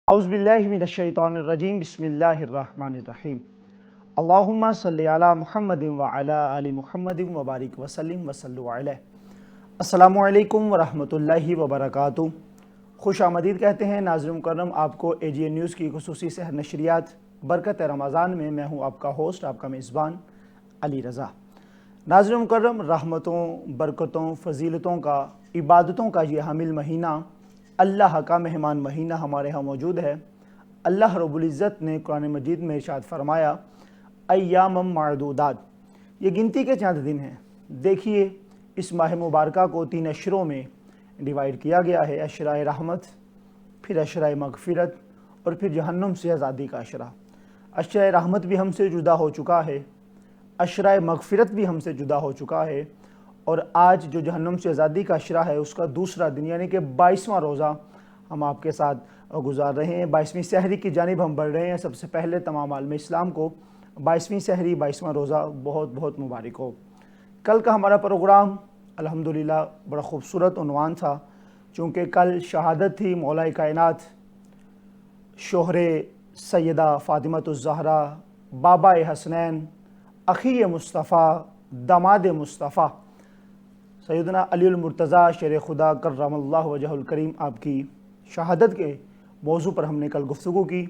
اعوذ باللہ من الشیطان الرجیم بسم اللہ الرحمن الرحیم اللہم صلی علی محمد وعلی آل محمد وبارک وسلم وصلوا علیہ۔ السلام علیکم ورحمۃ اللہ وبرکاتہ۔ خوش آمدید کہتے ہیں ناظرین مکرم آپ کو اے جی این نیوز کی خصوصی سحر نشریات برکت رمضان میں ہوں آپ کا ہوسٹ، آپ کا میزبان علی رضا۔ ناظرین مکرم، رحمتوں، برکتوں، فضیلتوں کا، عبادتوں کا یہ حامل مہینہ، اللہ کا مہمان مہینہ ہمارے ہاں موجود ہے۔ اللہ رب العزت نے قرآن مجید میں ارشاد فرمایا ایام معدودات، یہ گنتی کے چند دن ہیں۔ دیکھیے اس ماہ مبارکہ کو 3 اشروں میں ڈیوائیڈ کیا گیا ہے، اشرائے رحمت، پھر اشرائے مغفرت اور پھر جہنم سے آزادی کا اشرہ۔ اشرائے رحمت بھی ہم سے جدا ہو چکا ہے، اشرائے مغفرت بھی ہم سے جدا ہو چکا ہے، اور آج جو جہنم سے آزادی کا اشرہ ہے اس کا دوسرا دن یعنی کہ 22واں روزہ ہم آپ کے ساتھ گزار رہے ہیں۔ 22ویں سحری کی جانب ہم بڑھ رہے ہیں۔ سب سے پہلے تمام عالم اسلام کو 22ویں سحری، 22واں روزہ بہت بہت مبارک ہو۔ کل کا ہمارا پروگرام الحمدللہ بڑا خوبصورت عنوان تھا، چونکہ کل شہادت تھی مولا کائنات شوہر سیدہ فاطمۃ الزہرا، بابا حسنین، اخی مصطفیٰ، داماد مصطفیٰ سیدنا علی المرتضیٰ شیر خدا کرم اللہ وجہ الکریم، آپ کی شہادت کے موضوع پر ہم نے کل گفتگو کی۔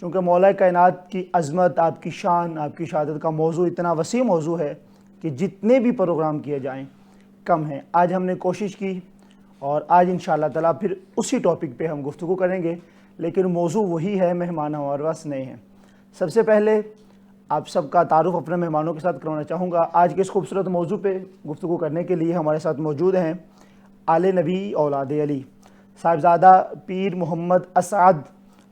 چونکہ مولا کائنات کی عظمت، آپ کی شان، آپ کی شہادت کا موضوع اتنا وسیع موضوع ہے کہ جتنے بھی پروگرام کیے جائیں کم ہیں۔ آج ہم نے کوشش کی اور آج انشاءاللہ تعالیٰ پھر اسی ٹاپک پہ ہم گفتگو کریں گے، لیکن موضوع وہی ہے، مہمان ہمارے پاس نئے ہیں۔ سب سے پہلے آپ سب کا تعارف اپنے مہمانوں کے ساتھ کروانا چاہوں گا۔ آج کے اس خوبصورت موضوع پہ گفتگو کرنے کے لیے ہمارے ساتھ موجود ہیں آل نبی اولاد علی صاحبزادہ پیر محمد اسعد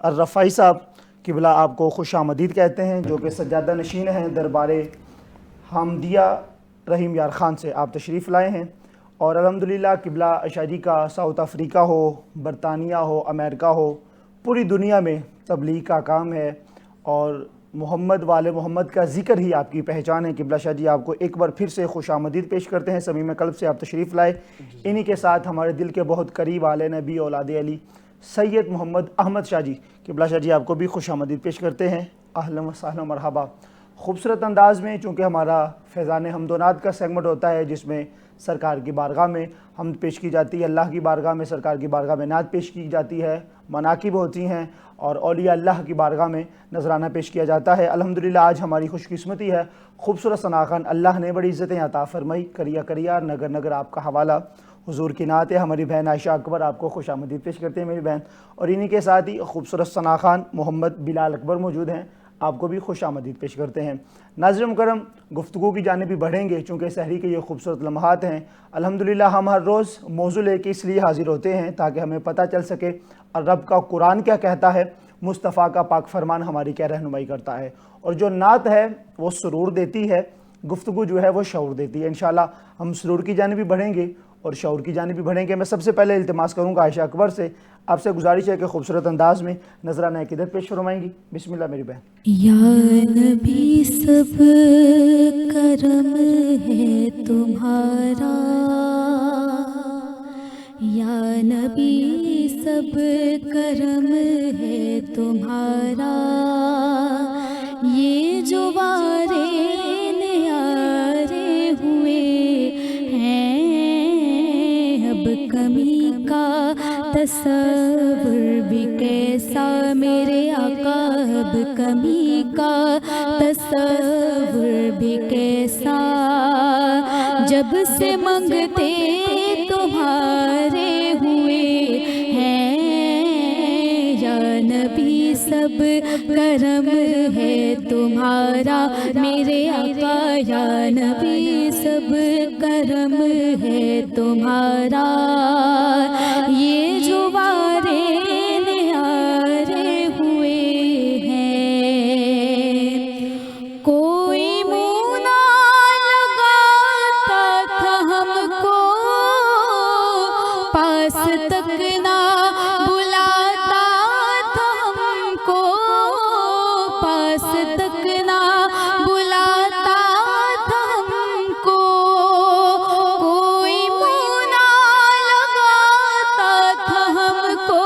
الرفاعی صاحب، قبلہ آپ کو خوش آمدید کہتے ہیں، جو کہ سجادہ نشین ہیں دربار حامدیہ رحیم یار خان سے آپ تشریف لائے ہیں، اور الحمدللہ قبلہ شاہجی کا ساؤتھ افریقہ ہو، برطانیہ ہو، امریکہ ہو، پوری دنیا میں تبلیغ کا کام ہے، اور محمد والے محمد کا ذکر ہی آپ کی پہچان ہے۔ قبلہ شاہ جی آپ کو ایک بار پھر سے خوش آمدید پیش کرتے ہیں، صمیم قلب سے آپ تشریف لائے۔ انہی کے ساتھ ہمارے دل کے بہت قریب آل نبی اولاد علی سید محمد احمد شاہ جی، قبلہ شاہ جی آپ کو بھی خوش آمدید پیش کرتے ہیں۔ اہلا و سہلا مرحبا۔ خوبصورت انداز میں، چونکہ ہمارا فیضان حمد و نعت کا سیگمنٹ ہوتا ہے جس میں سرکار کی بارگاہ میں حمد پیش کی جاتی ہے، اللہ کی بارگاہ میں، سرکار کی بارگاہ میں نعت پیش کی جاتی ہے، مناقب ہوتی ہیں، اور اولیاء اللہ کی بارگاہ میں نذرانہ پیش کیا جاتا ہے۔ الحمدللہ آج ہماری خوش قسمتی ہے، خوبصورت ثناخان اللہ نے بڑی عزتیں عطا فرمائی، کریا کریا نگر نگر آپ کا حوالہ، حضور کی نعت ہے۔ ہماری بہن عائشہ اکبر آپ کو خوش آمدید پیش کرتے ہیں میری بہن، اور انہی کے ساتھ ہی خوبصورت ثناخان محمد بلال اکبر موجود ہیں، آپ کو بھی خوش آمدید پیش کرتے ہیں۔ ناظرین مکرم، گفتگو کی جانب بھی بڑھیں گے، چونکہ سحری کے یہ خوبصورت لمحات ہیں۔ الحمدللہ ہم ہر روز موضوع لے کے اس لیے حاضر ہوتے ہیں تاکہ ہمیں پتہ چل سکے اور رب کا قرآن کیا کہتا ہے، مصطفیٰ کا پاک فرمان ہماری کیا رہنمائی کرتا ہے، اور جو نعت ہے وہ سرور دیتی ہے، گفتگو جو ہے وہ شعور دیتی ہے۔ انشاءاللہ ہم سرور کی جانب بھی بڑھیں گے اور شعور کی جانب بھی بڑھیں گے۔ میں سب سے پہلے التماس کروں گا عائشہ اکبر سے، آپ سے گزارش ہے کہ خوبصورت انداز میں نذرانہ عقیدت پیش فرمائیں گی۔ بسم اللہ میری بہن۔ یا نبی سب کرم ہے تمہارا، یا نبی سب کرم ہے تمہارا، یہ جو وارے نیارے ہوئے ہیں، اب کمی کا تصور بھی کیسا میرے آقا، اب کمی کا تصور بھی کیسا، جب سے منگتے تمہارے ہوئے ہیں، یا نبی سب کرم ہے تمہارا میرے آقا، یا نبی سب کرم ہے تمہارا، یہ جو وارے نیارے ہوئے ہیں، کوئی منہ نہ لگاتا تھا ہم کو، پاس تک نہ بلاتا تھا ہم کو، پاس تک نہ بلاتا تھا ہم کو، کوئی منہ نہ لگاتا تھا ہم کو،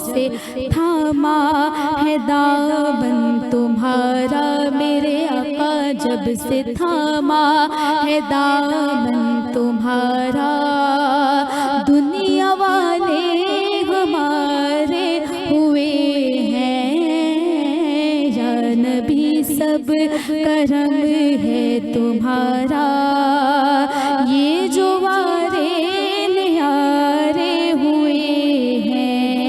سے تھاما ہے دامن تمہارا میرے آقا، جب سے تھاما ہے دامن تمہارا، دنیا والے ہمارے ہوئے ہیں یا نبی، سب کرم ہے تمہارا، یہ جو وارے نیارے ہوئے ہیں،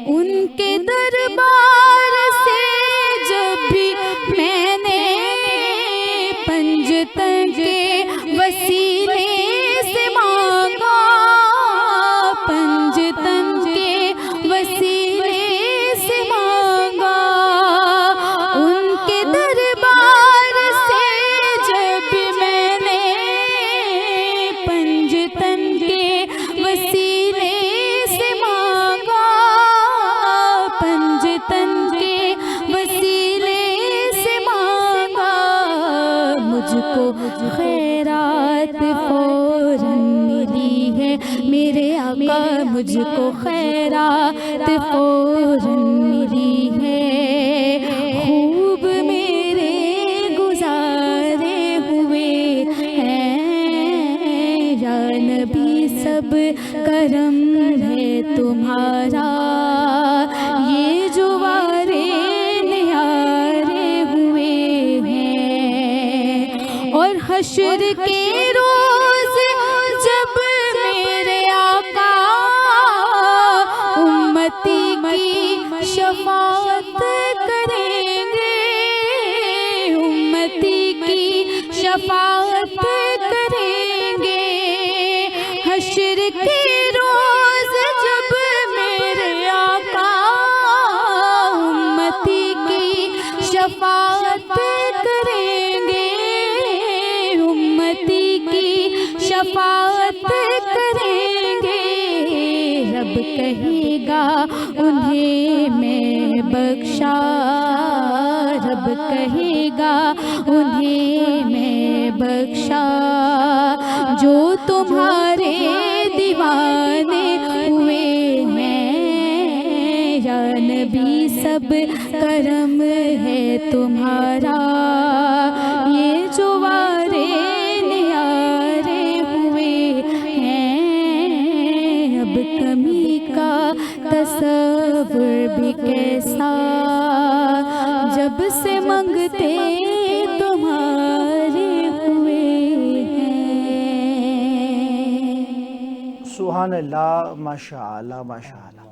ان کے دربار سے جب بھی میں نے پنجتن کے وسیلے سے مانگا، پنجتن کے وسیلے سے مانگا، ان کے دربار سے جب میں نے پنجتن کے وسیلے سے مانگا، پنجتن کے وسیلے سے مانگا، مجھ کو خیرات فوراً ملی ہے میرے آقا، مجھ کو خیرات فوراً ملی ہے، خوب میرے گزارے ہوئے ہیں یا نبی، سب کرم ہے تمہارا، یہ جو وارے نیارے ہوئے ہیں، اور حشر کے روز جب میرے آقا امتی کی شفاعت کریں گے، امتی کی شفاعت کریں گے، حشر کے روز جب میرے آقا امتی کی شفاعت کریں گے، امتی کی شفاعت کریں گے، رب کہے گا انہیں میں بخشا، رب کہے گا انہیں میں بخشا، جو تمہارے دیوانے ہوئے ہیں یا نبی، سب کرم ہے تمہارا، یہ جو وارے نیارے ہوئے ہیں، اب کمی کا تصور بھی کیسا، جب سے منگتے تمہارے ہوئے ہیں۔ سبحان اللہ، ماشاء اللہ ماشاء اللہ۔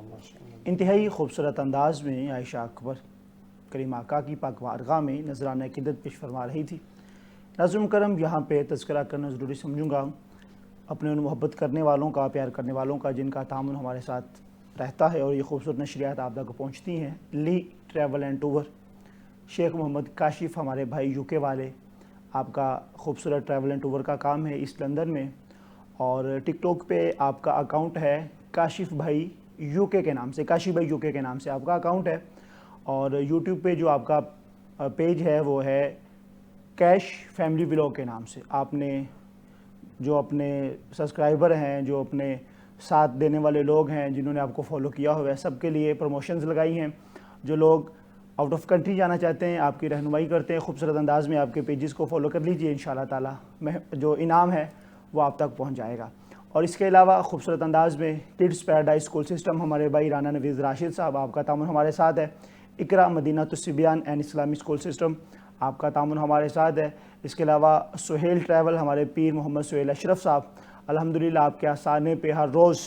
انتہائی خوبصورت انداز میں عائشہ اکبر کریم آقا کی پاک بارگاہ میں نذرانہ عقیدت پیش فرما رہی تھی۔ ناظرین کرم، یہاں پہ تذکرہ کرنا ضروری سمجھوں گا اپنے ان محبت کرنے والوں کا، پیار کرنے والوں کا، جن کا تعاون ہمارے ساتھ رہتا ہے اور یہ خوبصورت نشریات آپ تک پہنچتی ہیں۔ لی ٹریول اینڈ ٹور، شیخ محمد کاشف ہمارے بھائی یو کے والے، آپ کا خوبصورت ٹریول اینڈ ٹور کا کام ہے ایسٹ لندن میں، اور ٹک ٹاک پہ آپ کا اکاؤنٹ ہے کاشف بھائی یو کے نام سے، کاشف بھائی یو کے نام سے آپ کا اکاؤنٹ ہے، اور یوٹیوب پہ جو آپ کا پیج ہے وہ ہے کیش فیملی ولاگ کے نام سے۔ آپ نے جو اپنے سبسکرائبر ہیں، جو اپنے ساتھ دینے والے لوگ ہیں، جنہوں نے آپ کو فالو کیا ہوا ہے، سب کے لیے پروموشنز لگائی ہیں۔ جو لوگ آؤٹ آف کنٹری جانا چاہتے ہیں، آپ کی رہنمائی کرتے ہیں خوبصورت انداز میں، آپ کے پیجز کو فالو کر لیجئے، انشاءاللہ تعالی جو انعام ہے وہ آپ تک پہنچ جائے گا۔ اور اس کے علاوہ خوبصورت انداز میں کڈس پیراڈائز اسکول سسٹم، ہمارے بھائی رانا نویز راشد صاحب، آپ کا تعاون ہمارے ساتھ ہے۔ اقرا مدینہ الصبیان اینڈ اسلامی اسکول سسٹم، آپ کا تعاون ہمارے ساتھ ہے۔ اس کے علاوہ سہیل ٹریول، ہمارے پیر محمد سہیل اشرف صاحب، الحمدللہ آپ کے آستانے پہ ہر روز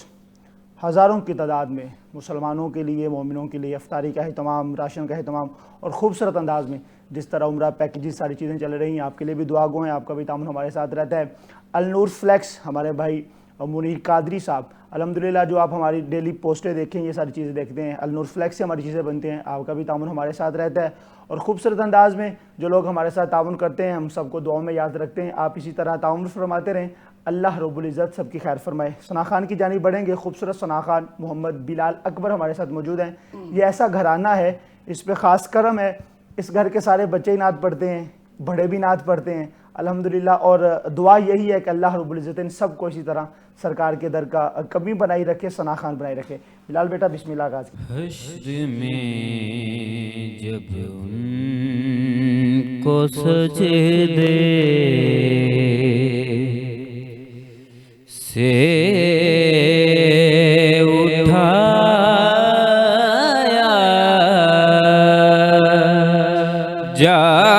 ہزاروں کی تعداد میں مسلمانوں کے لیے، مومنوں کے لیے افطاری کا اہتمام، راشن کا اہتمام، اور خوبصورت انداز میں جس طرح عمرہ پیکیجز ساری چیزیں چل رہی ہیں، آپ کے لیے بھی دعا گو ہیں، آپ کا بھی تعاون ہمارے ساتھ رہتا ہے۔ النور فلیکس، ہمارے بھائی منیر قادری صاحب، الحمدللہ جو آپ ہماری ڈیلی پوسٹیں دیکھیں، یہ ساری چیزیں دیکھتے ہیں، النور فلیکس سے ہماری چیزیں بنتے ہیں، آپ کا بھی تعاون ہمارے ساتھ رہتا ہے۔ اور خوبصورت انداز میں جو لوگ ہمارے ساتھ تعاون کرتے ہیں، ہم سب کو دعاؤں میں یاد رکھتے ہیں، آپ اسی طرح تعاون فرماتے رہیں، اللہ رب العزت سب کی خیر فرمائے۔ ثنا خان کی جانب بڑھیں گے، خوبصورت ثنا خان محمد بلال اکبر ہمارے ساتھ موجود ہیں۔ یہ ایسا گھرانہ ہے، اس پہ خاص کرم ہے، اس گھر کے سارے بچے ہی نعت پڑھتے ہیں، بڑے بھی نعت پڑھتے ہیں، الحمدللہ، اور دعا یہی ہے کہ اللہ رب العزت ان سب کو اسی طرح سرکار کے در کا کمی بنائی رکھے، ثنا خان بنائی رکھے۔ بلال بیٹا بسم اللہ آغاز کیجیے۔ حشر میں جب ان کو سجدے سے اٹھایا جائے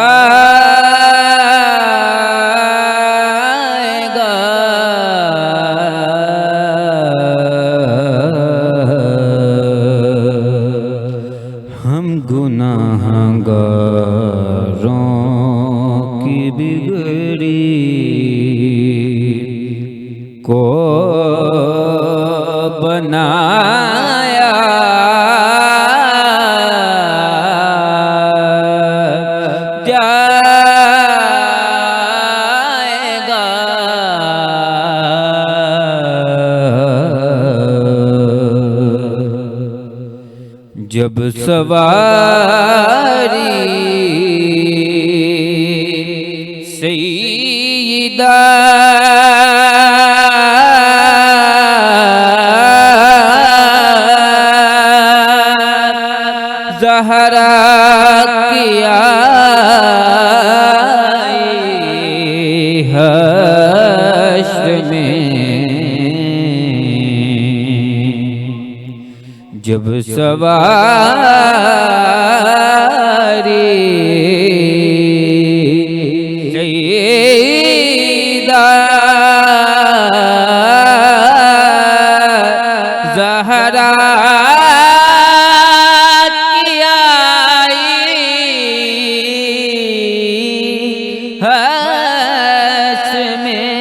گا، ہم گناہگاروں کی بگڑی کو بنایا جائے گا، جب سواری سیدہ زہرا کی آئی حشر میں، جب سواری سیدہ زہرا کی آئی حشر میں،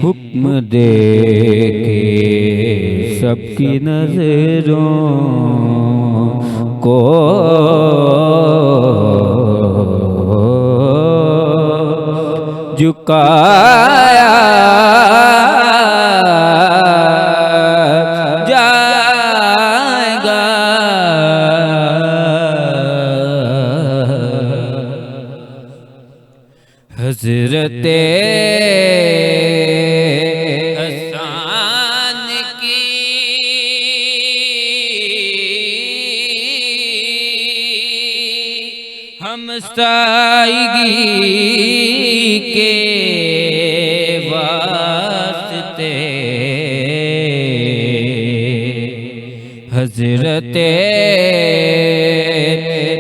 حکم دے کے سب کی نظروں کو جھکایا جائے گا، حضرت حسن کی ہمسائیگی کے واسطے حضرت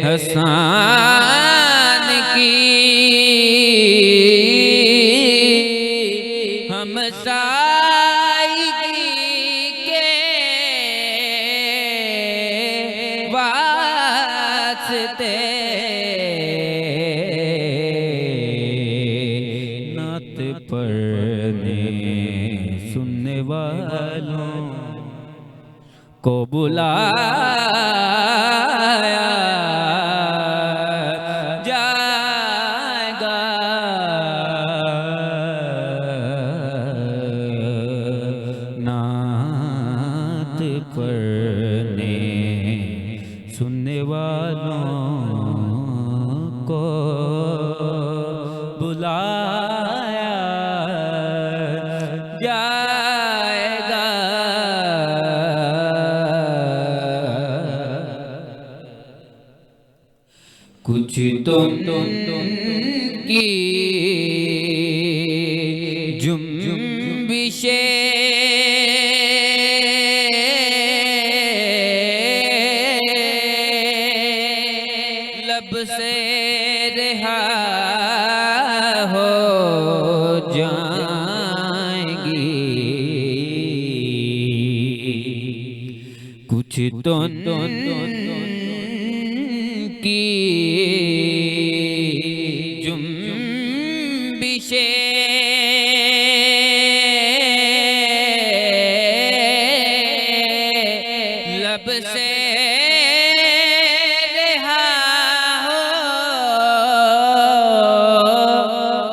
حسن کی ہمسائیگی کے واسطے نعت پڑھنے سننے والوں کو بلایا جائے گا، نعت پڑھنے سننے والوں کو بلایا جائے گا، کچھ تم کی جنبشیں لب سے رہا ہو جائیں گی، کچھ تم کی جنبشیں لب سے رہا ہو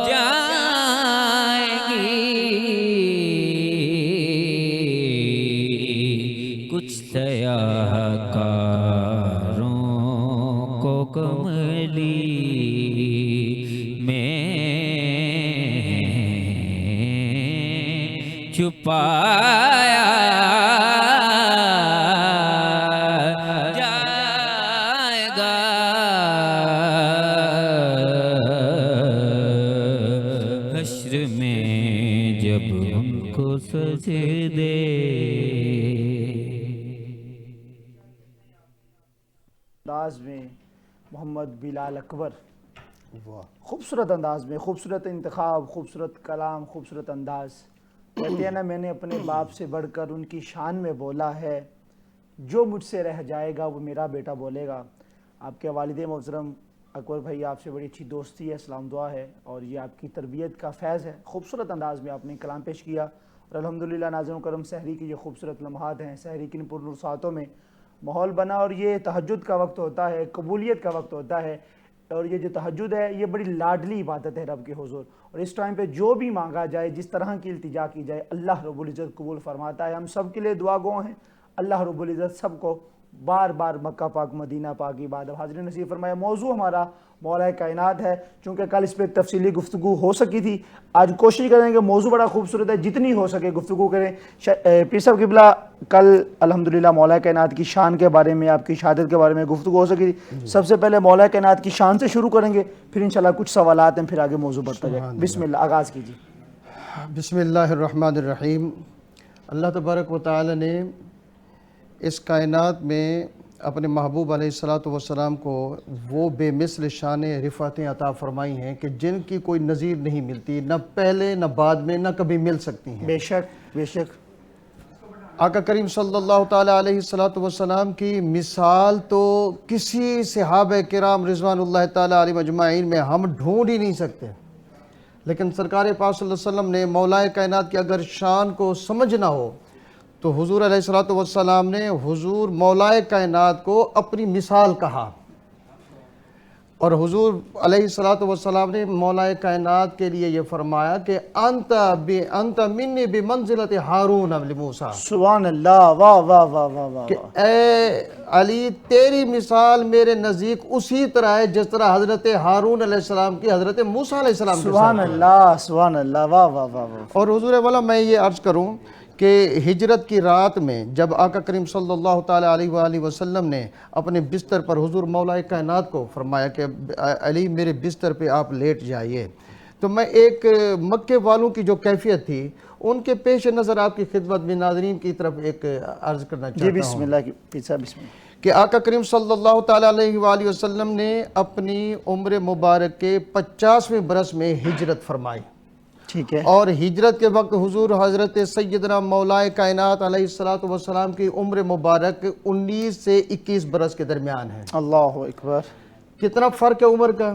جائیں گی، کچھ سیاہ کاروں کو چھپایا جائے گا حشر میں جب ہم کو سجدے انداز میں محمد بلال اکبر خوبصورت انداز میں، خوبصورت انتخاب، خوبصورت کلام، خوبصورت انداز. کہتے ہیں نا میں نے اپنے باپ سے بڑھ کر ان کی شان میں بولا ہے، جو مجھ سے رہ جائے گا وہ میرا بیٹا بولے گا. آپ کے والد محترم اکبر بھائی آپ سے بڑی اچھی دوستی ہے، سلام دعا ہے، اور یہ آپ کی تربیت کا فیض ہے. خوبصورت انداز میں آپ نے کلام پیش کیا، اور الحمدللہ ناظرین کرم سحری کی جو خوبصورت لمحات ہیں، سحری کی پرنور ساعتوں میں ماحول بنا، اور یہ تہجد کا وقت ہوتا ہے، قبولیت کا وقت ہوتا ہے. اور یہ جو تہجد ہے یہ بڑی لاڈلی عبادت ہے رب کے حضور، اور اس ٹائم پہ جو بھی مانگا جائے، جس طرح کی التجا کی جائے، اللہ رب العزت قبول فرماتا ہے. ہم سب کے لیے دعا گو ہیں، اللہ رب العزت سب کو بار بار مکہ پاک مدینہ پاک کی بات حاضر نصیب فرمایا. موضوع ہمارا مولا کائنات ہے، چونکہ کل اس پہ تفصیلی گفتگو ہو سکی تھی، آج کوشش کریں کہ موضوع بڑا خوبصورت ہے، جتنی ہو سکے گفتگو کریں. پیر صاحب قبلہ کل الحمدللہ مولا کائنات کی شان کے بارے میں، آپ کی شہادت کے بارے میں گفتگو ہو سکی تھی. سب سے پہلے مولا کائنات کی شان سے شروع کریں گے، پھر انشاءاللہ کچھ سوالات ہیں، پھر آگے موضوع بڑھتا جائے. بسم اللہ، آغاز کیجیے. بسم اللہ الرحمن الرحیم. اللہ تبارک و تعالی نے اس کائنات میں اپنے محبوب علیہ الصلوۃ والسلام کو وہ بے مثل شان رفعتیں عطا فرمائی ہیں کہ جن کی کوئی نظیر نہیں ملتی، نہ پہلے نہ بعد میں، نہ کبھی مل سکتی ہیں. بے شک بے شک. آقا کریم صلی اللہ تعالیٰ علیہ الصلوۃ والسلام کی مثال تو کسی صحابہ کرام رضوان اللہ تعالیٰ علیہم اجمعین میں ہم ڈھونڈ ہی نہیں سکتے. لیکن سرکار پاک صلی اللہ علیہ وسلم نے مولا کائنات کی اگر شان کو سمجھنا ہو تو حضور علیہ الصلوۃ والسلام نے حضور مولا کائنات کو اپنی مثال کہا، اور حضور علیہ الصلوۃ والسلام نے مولا کائنات کے لیے یہ فرمایا کہ انت منی بمنزلت ہارون لموسیٰ. سبحان اللہ، واہ واہ واہ واہ واہ. کہ اے علی تیری مثال میرے نزدیک اسی طرح ہے جس طرح حضرت ہارون علیہ السلام کی حضرت موسیٰ علیہ السلام کے سبحان ساتھ. اللہ سبحان اللہ، واہ واہ واہ واہ. اور حضور والا میں یہ عرض کروں کہ ہجرت کی رات میں جب آقا کریم صلی اللہ تعالیٰ علیہ وآلہ وسلم نے اپنے بستر پر حضور مولا کائنات کو فرمایا کہ علی میرے بستر پہ آپ لیٹ جائیے، تو میں ایک مکے والوں کی جو کیفیت تھی ان کے پیش نظر آپ کی خدمت میں ناظرین کی طرف ایک عرض کرنا چاہتا ہوں. جی بسم اللہ کی پیچھا بسم اللہ. کہ آقا کریم صلی اللہ تعالیٰ علیہ وآلہ وسلم نے اپنی عمر مبارک کے 50ویں برس میں ہجرت فرمائی، ٹھیک ہے، اور ہجرت کے وقت حضور حضرت سیدنا مولا کائنات علیہ الصلوۃ والسلام کی عمر مبارک 19 سے 21 برس کے درمیان ہے. اللہ اکبر. کتنا فرق ہے عمر کا.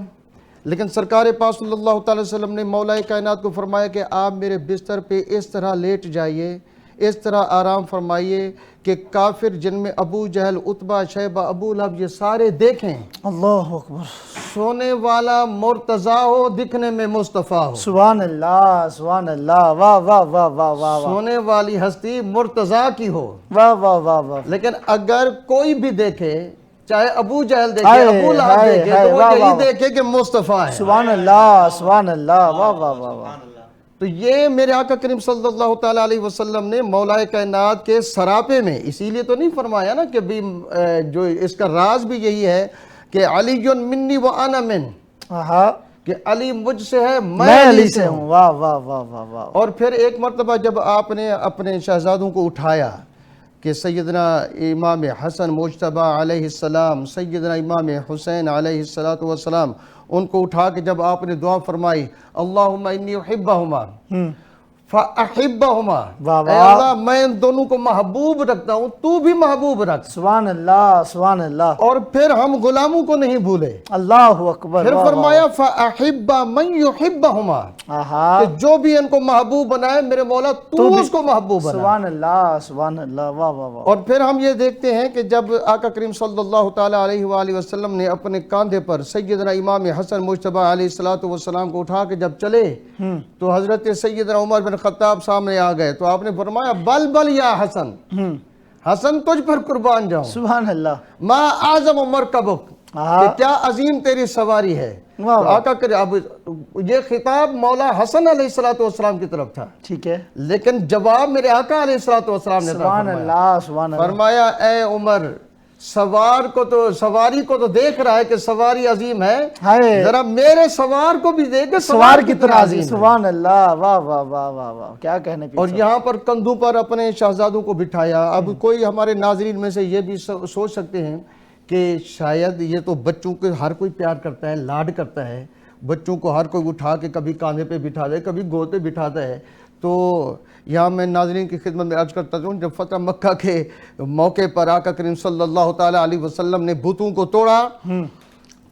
لیکن سرکار پاک صلی اللہ تعالی وسلم نے مولا کائنات کو فرمایا کہ آپ میرے بستر پہ اس طرح لیٹ جائیے، اس طرح آرام فرمائیے کہ کافر جن میں ابو جہل، عتبہ، شیبہ، ابو لہب یہ سارے دیکھیں. اللہ اکبر. سونے والا مرتضیٰ ہو، دکھنے میں مصطفیٰ ہو. سبحان اللہ سبحان اللہ، واہ واہ واہ واہ واہ. سونے والی ہستی مرتضیٰ کی ہو، واہ واہ واہ واہ. لیکن اگر کوئی بھی دیکھے، چاہے ابو جہل دیکھے، ابو لہب دیکھے، تو وہ یہی دیکھے کہ مصطفیٰ ہے. سبحان اللہ سبحان اللہ، واہ واہ واہ واہ. تو یہ میرے آقا کریم صلی اللہ تعالیٰ علیہ وسلم نے مولا کائنات کے سراپے میں، اسی لیے تو نہیں فرمایا نا کہ جو اس کا راز بھی یہی ہے کہ علی منی و انا من، کہ علی مجھ سے ہے میں علی سے ہوں. واہ واہ واہ واہ واہ. اور پھر ایک مرتبہ جب آپ نے اپنے شہزادوں کو اٹھایا کہ سیدنا امام حسن مجتبی علیہ السلام، سیدنا امام حسین علیہ السلام، ان کو اٹھا کے جب آپ نے دعا فرمائی اللہم انی احبہما فاحبہما، اے اللہ میں ان دونوں کو محبوب رکھتا ہوں، تو بھی محبوب رکھ. سبحان اللہ سبحان اللہ. اور پھر ہم غلاموں کو نہیں بھولے، اللہ اکبر. پھر فرمایا فاحب من یحبہما، کہ جو بھی ان کو محبوب بنائے میرے مولا تو اس کو محبوب بنا. سبحان اللہ سبحان اللہ، واہ واہ واہ. اور پھر ہم یہ دیکھتے ہیں کہ جب آقا کریم صلی اللہ تعالیٰ علیہ وآلہ وسلم نے اپنے کاندھے پر سیدنا امام حسن مجتبی علیہ السلام کو اٹھا کے جب چلے تو حضرت سیدنا عمر بن خطاب سامنے آ گئے، تو آپ نے فرمایا بل بل یا حسن، حسن تجھ پر قربان جاؤں. سبحان اللہ. ما اعظم مرکبک، کہ کیا عظیم تیری سواری ہے. واہ تو واہ. آقا کریم اب یہ خطاب مولا حسن علیہ السلام کی طرف تھا، ٹھیک ہے. لیکن جواب میرے آقا علیہ السلام نے سبحان فرمایا. اللہ سبحان اللہ. فرمایا اے عمر، سواری کو تو دیکھ رہا ہے کہ سواری عظیم ہے، ہائے ذرا میرے سوار کو بھی دیکھ کہ سوار کتنا عظیم. ہے. سبحان اللہ. واہ واہ واہ واہ واہ. کیا کہنے اور پیچھے. یہاں پر کندھوں پر اپنے شہزادوں کو بٹھایا. اب کوئی ہمارے ناظرین میں سے یہ بھی سوچ سکتے ہیں کہ شاید یہ تو بچوں کو ہر کوئی پیار کرتا ہے، لاڈ کرتا ہے، بچوں کو ہر کوئی اٹھا کے کبھی کاندھے پہ بٹھا دے، کبھی گود پہ بٹھاتا ہے. تو یہاں میں ناظرین کی خدمت میں عرض کرتا ہوں، جب فتح مکہ کے موقع پر آقا کریم صلی اللہ تعالی علیہ وسلم نے بتوں کو توڑا،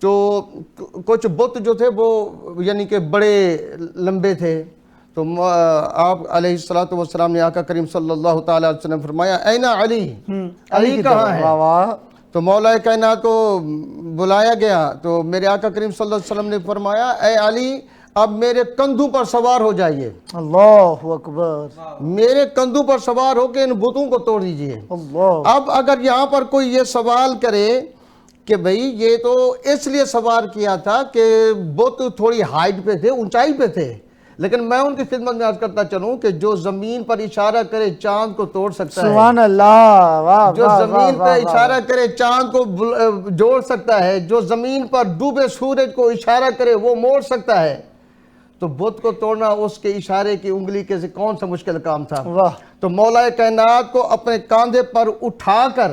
تو کچھ بت جو تھے وہ یعنی کہ بڑے لمبے تھے، تو آپ علیہ السلام نے آقا کریم صلی اللہ تعالی علیہ وسلم فرمایا این علی، علی کی کہاں طرف. ہے؟ واہ واہ. تو مولا کائنات کو بلایا گیا تو میرے آقا کریم صلی اللہ علیہ وسلم نے فرمایا اے علی اب میرے کندھوں پر سوار ہو جائیے، اللہ اکبر. میرے کندھوں پر سوار ہو کے ان بتوں کو توڑ دیجئے. اللہ. اب اگر یہاں پر کوئی یہ سوال کرے کہ بھئی یہ تو اس لیے سوار کیا تھا کہ بت تھوڑی ہائٹ پہ تھے، اونچائی پہ تھے، لیکن میں ان کی خدمت میں عرض کرتا چلوں کہ جو زمین پر اشارہ کرے چاند کو توڑ سکتا ہے، سبحان اللہ. واہ جو واہ زمین واہ پر واہ. اشارہ کرے چاند کو جوڑ سکتا ہے، جو زمین پر ڈوبے سورج کو اشارہ کرے وہ موڑ سکتا ہے، تو بت کو توڑنا اس کے اشارے کی انگلی کے سے کون سا مشکل کام تھا. واہ. تو مولا کائنات کو اپنے کاندھے پر اٹھا کر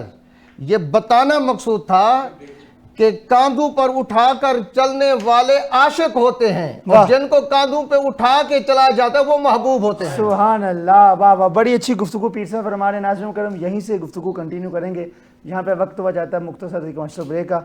یہ بتانا مقصود تھا کہ کاندھوں پر اٹھا کر چلنے والے عاشق ہوتے ہیں، اور جن کو کاندھوں پہ اٹھا کے چلا جاتا ہے وہ محبوب ہوتے ہیں. سبحان اللہ. واہ واہ. بڑی اچھی گفتگو پیر صاحب فرما رہے ہیں. ناظرین کرم یہیں سے گفتگو کنٹینیو کریں گے. یہاں پہ وقت ہوا جاتا ہے مختصر بریک کا.